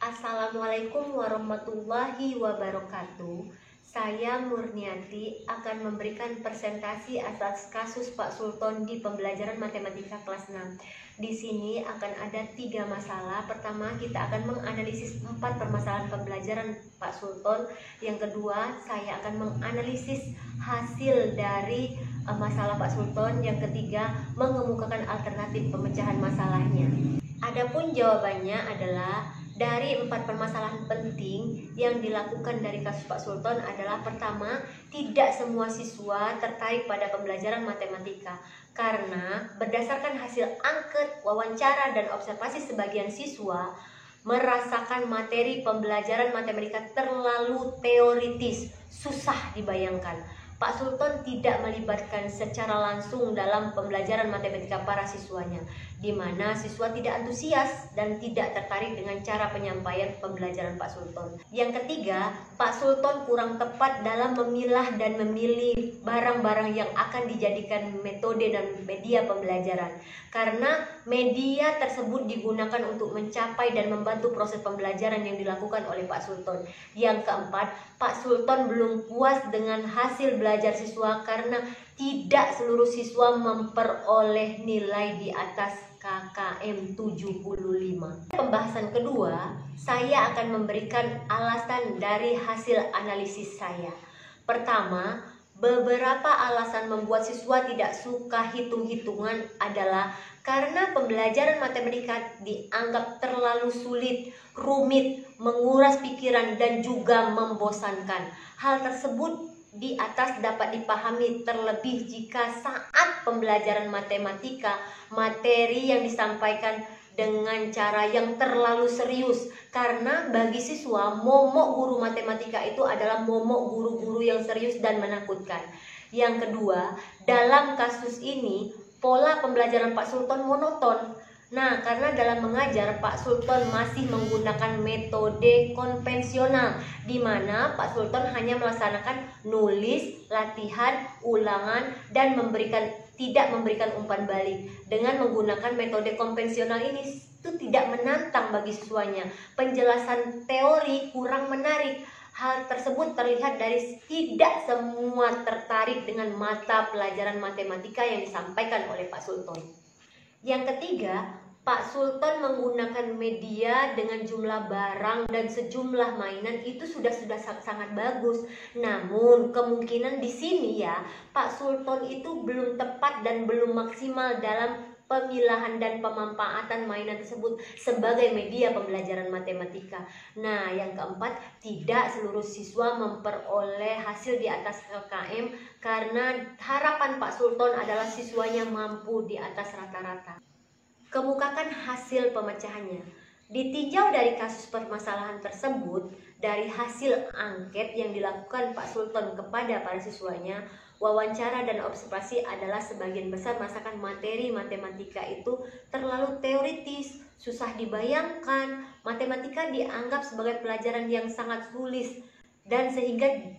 Assalamualaikum warahmatullahi wabarakatuh. Saya Murniati akan memberikan presentasi atas kasus Pak Sultan di pembelajaran matematika kelas 6. Di sini akan ada 3 masalah. Pertama, kita akan menganalisis 4 permasalahan pembelajaran Pak Sultan. Yang kedua, saya akan menganalisis hasil dari masalah Pak Sultan. Yang ketiga, mengemukakan alternatif pemecahan masalahnya. Adapun jawabannya adalah dari 4 permasalahan penting yang dilakukan dari kasus Pak Sultan adalah: pertama, tidak semua siswa tertarik pada pembelajaran matematika karena berdasarkan hasil angket, wawancara, dan observasi sebagian siswa merasakan materi pembelajaran matematika terlalu teoritis, susah dibayangkan. Pak Sultan tidak melibatkan secara langsung dalam pembelajaran matematika para siswanya, di mana siswa tidak antusias dan tidak tertarik dengan cara penyampaian pembelajaran Pak Sultan. Yang ketiga, Pak Sultan kurang tepat dalam memilah dan memilih barang-barang yang akan dijadikan metode dan media pembelajaran, karena media tersebut digunakan untuk mencapai dan membantu proses pembelajaran yang dilakukan oleh Pak Sultan. Yang keempat, Pak Sultan belum puas dengan hasil belajar siswa karena tidak seluruh siswa memperoleh nilai di atas KKM 75. Pembahasan kedua, saya akan memberikan alasan dari hasil analisis saya. Pertama, beberapa alasan membuat siswa tidak suka hitung-hitungan adalah karena pembelajaran matematika dianggap terlalu sulit, rumit, menguras pikiran, dan juga membosankan. Hal tersebut di atas dapat dipahami terlebih jika saat pembelajaran matematika, materi yang disampaikan dengan cara yang terlalu serius, karena bagi siswa momok guru matematika itu adalah momok guru-guru yang serius dan menakutkan. Yang kedua, dalam kasus ini pola pembelajaran Pak Sultan monoton. Nah, karena dalam mengajar Pak Sultan masih menggunakan metode konvensional, di mana Pak Sultan hanya melaksanakan nulis, latihan, ulangan, dan tidak memberikan umpan balik. Dengan menggunakan metode konvensional ini itu tidak menantang bagi siswanya. Penjelasan teori kurang menarik. Hal tersebut terlihat dari tidak semua tertarik dengan mata pelajaran matematika yang disampaikan oleh Pak Sultan. Yang ketiga, Pak Sultan menggunakan media dengan jumlah barang dan sejumlah mainan itu sudah sangat bagus. Namun kemungkinan di sini ya, Pak Sultan itu belum tepat dan belum maksimal dalam pemilahan dan pemanfaatan mainan tersebut sebagai media pembelajaran matematika. Nah, yang keempat, tidak seluruh siswa memperoleh hasil di atas KKM karena harapan Pak Sultan adalah siswanya mampu di atas rata-rata. Kemukakan hasil pemecahannya. Ditinjau dari kasus permasalahan tersebut, dari hasil angket yang dilakukan Pak Sultan kepada para siswanya, wawancara dan observasi adalah sebagian besar merasakan materi matematika itu terlalu teoritis, susah dibayangkan. Matematika dianggap sebagai pelajaran yang sangat sulit, dan sehingga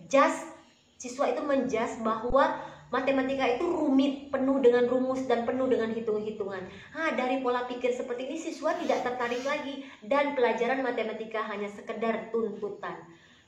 siswa itu menjas bahwa matematika itu rumit, penuh dengan rumus dan penuh dengan hitung-hitungan. Dari pola pikir seperti ini siswa tidak tertarik lagi dan pelajaran matematika hanya sekedar tuntutan.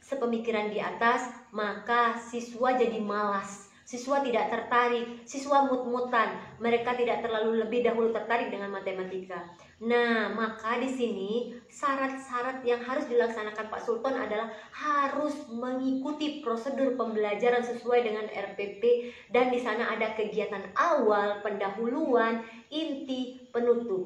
Sepemikiran di atas, maka siswa jadi malas. Siswa tidak tertarik, siswa mut-mutan, mereka tidak terlalu lebih dahulu tertarik dengan matematika. Nah, maka di sini syarat-syarat yang harus dilaksanakan Pak Sultan adalah harus mengikuti prosedur pembelajaran sesuai dengan RPP, dan di sana ada kegiatan awal, pendahuluan, inti, penutup.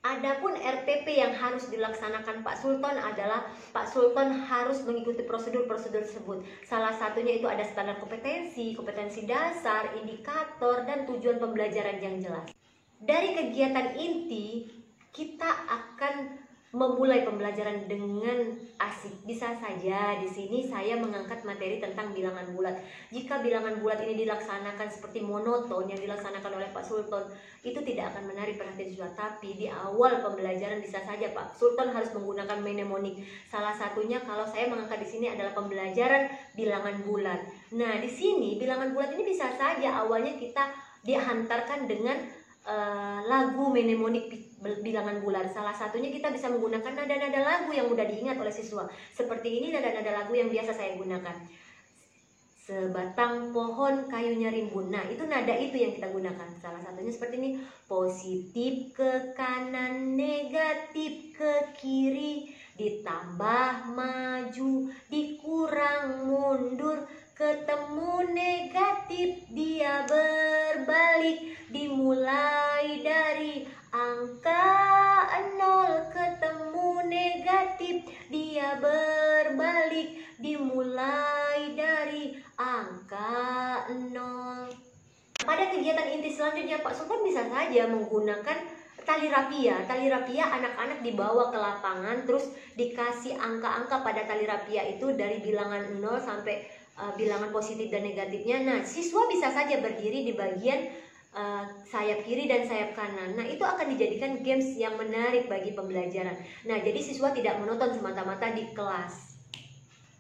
Adapun RPP yang harus dilaksanakan Pak Sultan adalah Pak Sultan harus mengikuti prosedur-prosedur tersebut. Salah satunya itu ada standar kompetensi, kompetensi dasar, indikator, dan tujuan pembelajaran yang jelas. Dari kegiatan inti, kita akan memulai pembelajaran dengan asik. Bisa saja di sini saya mengangkat materi tentang bilangan bulat. Jika bilangan bulat ini dilaksanakan seperti monoton yang dilaksanakan oleh Pak Sultan, itu tidak akan menarik perhatian siswa. Tapi di awal pembelajaran bisa saja Pak Sultan harus menggunakan mnemonik. Salah satunya kalau saya mengangkat di sini adalah pembelajaran bilangan bulat. Nah, di sini bilangan bulat ini bisa saja awalnya kita dihantarkan dengan lagu mnemonik bilangan bulan. Salah satunya kita bisa menggunakan nada-nada lagu yang mudah diingat oleh siswa. Seperti ini nada-nada lagu yang biasa saya gunakan. Sebatang pohon kayunya rimbun. Nah, itu nada itu yang kita gunakan. Salah satunya seperti ini. Positif ke kanan, negatif ke kiri, ditambah maju, dikurang mundur, ketemu negatif dia berbalik, dimulai dari angka 0, ketemu negatif dia berbalik, dimulai dari angka 0. Pada kegiatan inti selanjutnya Pak Sultan bisa saja menggunakan tali rapia. Tali rapia anak-anak dibawa ke lapangan, terus dikasih angka-angka pada tali rapia itu dari bilangan 0 sampai bilangan positif dan negatifnya. Nah, siswa bisa saja berdiri di bagian sayap kiri dan sayap kanan. Nah, itu akan dijadikan games yang menarik bagi pembelajaran. Nah, jadi siswa tidak menonton semata-mata di kelas.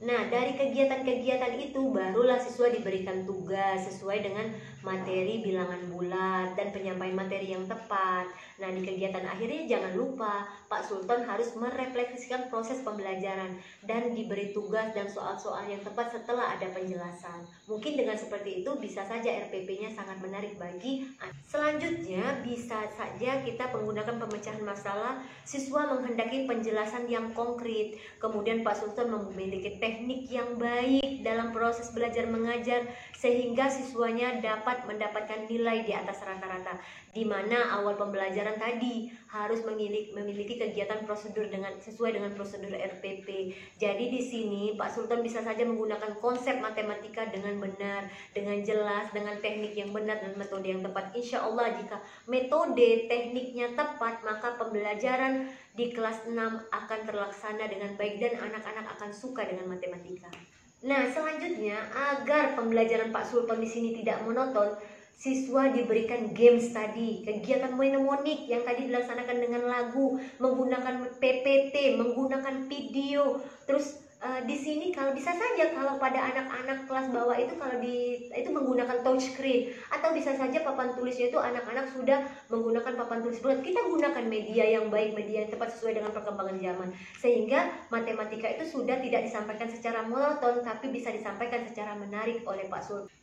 Nah, dari kegiatan-kegiatan itu barulah siswa diberikan tugas sesuai dengan materi bilangan bulat dan penyampaian materi yang tepat. Nah, di kegiatan akhirnya jangan lupa Pak Sultan harus merefleksikan proses pembelajaran dan diberi tugas dan soal-soal yang tepat setelah ada penjelasan. Mungkin dengan seperti itu bisa saja RPP-nya sangat menarik bagi anak. Selanjutnya bisa saja kita menggunakan pemecahan masalah. Siswa menghendaki penjelasan yang konkret. Kemudian Pak Sultan memiliki teknik yang baik dalam proses belajar mengajar sehingga siswanya dapat mendapatkan nilai di atas rata-rata, di mana awal pembelajaran tadi harus memiliki kegiatan prosedur sesuai dengan prosedur RPP. Jadi di sini Pak Sultan bisa saja menggunakan konsep matematika dengan benar, dengan jelas, dengan teknik yang benar dan metode yang tepat. Insya Allah jika metode tekniknya tepat, maka pembelajaran di kelas 6 akan terlaksana dengan baik dan anak-anak akan suka dengan matematika. Nah, selanjutnya agar pembelajaran Pak Sultan di sini tidak monoton, siswa diberikan games tadi, kegiatan mnemonik yang tadi dilaksanakan dengan lagu, menggunakan PPT, menggunakan video. Terus di sini kalau bisa saja kalau pada anak-anak kelas bawah itu itu menggunakan touch screen, atau bisa saja papan tulisnya itu anak-anak sudah menggunakan papan tulis bulat. Kita gunakan media yang baik, media yang tepat sesuai dengan perkembangan zaman, sehingga matematika itu sudah tidak disampaikan secara monoton tapi bisa disampaikan secara menarik oleh Pak Sultan.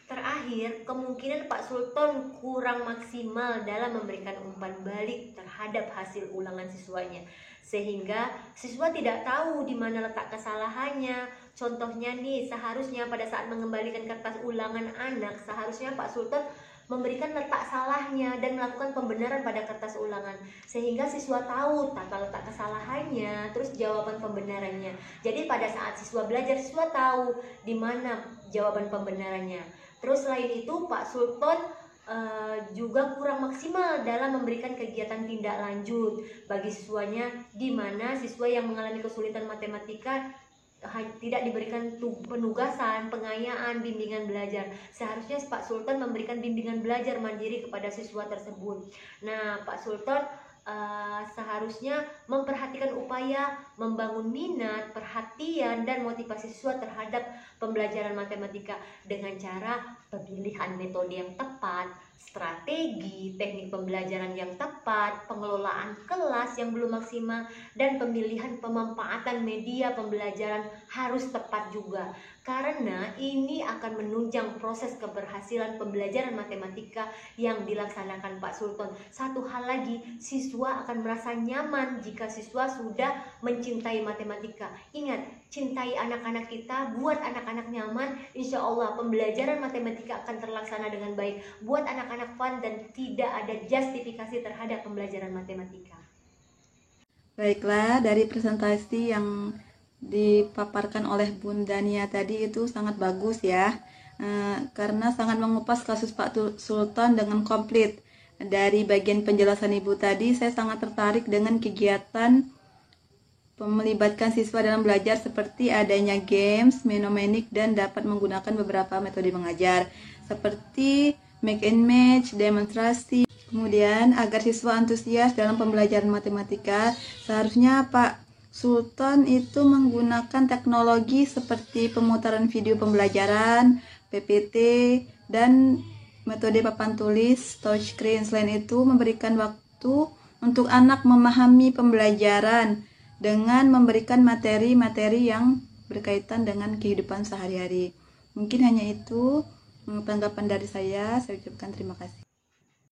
Terakhir, kemungkinan Pak Sultan kurang maksimal dalam memberikan umpan balik terhadap hasil ulangan siswanya, sehingga siswa tidak tahu di mana letak kesalahannya. Contohnya nih, seharusnya pada saat mengembalikan kertas ulangan anak, seharusnya Pak Sultan memberikan letak salahnya dan melakukan pembenaran pada kertas ulangan, sehingga siswa tahu tata letak kesalahannya, terus jawaban pembenarannya. Jadi pada saat siswa belajar, siswa tahu di mana jawaban pembenarannya. Terus selain itu Pak Sultan juga kurang maksimal dalam memberikan kegiatan tindak lanjut bagi siswanya, di mana siswa yang mengalami kesulitan matematika tidak diberikan penugasan, pengayaan, bimbingan belajar. Seharusnya Pak Sultan memberikan bimbingan belajar mandiri kepada siswa tersebut. Nah, Pak Sultan seharusnya memperhatikan upaya membangun minat, perhatian, dan motivasi siswa terhadap pembelajaran matematika dengan cara pemilihan metode yang tepat, strategi, teknik pembelajaran yang tepat, pengelolaan kelas yang belum maksimal, dan pemilihan pemanfaatan media pembelajaran harus tepat juga. Karena ini akan menunjang proses keberhasilan pembelajaran matematika yang dilaksanakan Pak Sultan. Satu hal lagi, siswa akan merasa nyaman jika siswa sudah mencintai matematika. Ingat, cintai anak-anak kita, buat anak-anak nyaman, insya Allah pembelajaran matematika akan terlaksana dengan baik. Buat anak-anak fun dan tidak ada justifikasi terhadap pembelajaran matematika. Baiklah, dari presentasi yang dipaparkan oleh Bunda Nia tadi itu sangat bagus ya, karena sangat mengupas kasus Pak Sultan dengan komplit. Dari bagian penjelasan Ibu tadi, saya sangat tertarik dengan kegiatan melibatkan siswa dalam belajar seperti adanya games, mnemonik, dan dapat menggunakan beberapa metode mengajar seperti make and match, demonstrasi. Kemudian agar siswa antusias dalam pembelajaran matematika, seharusnya Pak Sultan itu menggunakan teknologi seperti pemutaran video pembelajaran, PPT, dan metode papan tulis touchscreen. Selain itu, memberikan waktu untuk anak memahami pembelajaran dengan memberikan materi-materi yang berkaitan dengan kehidupan sehari-hari. Mungkin hanya itu tanggapan dari saya ucapkan terima kasih.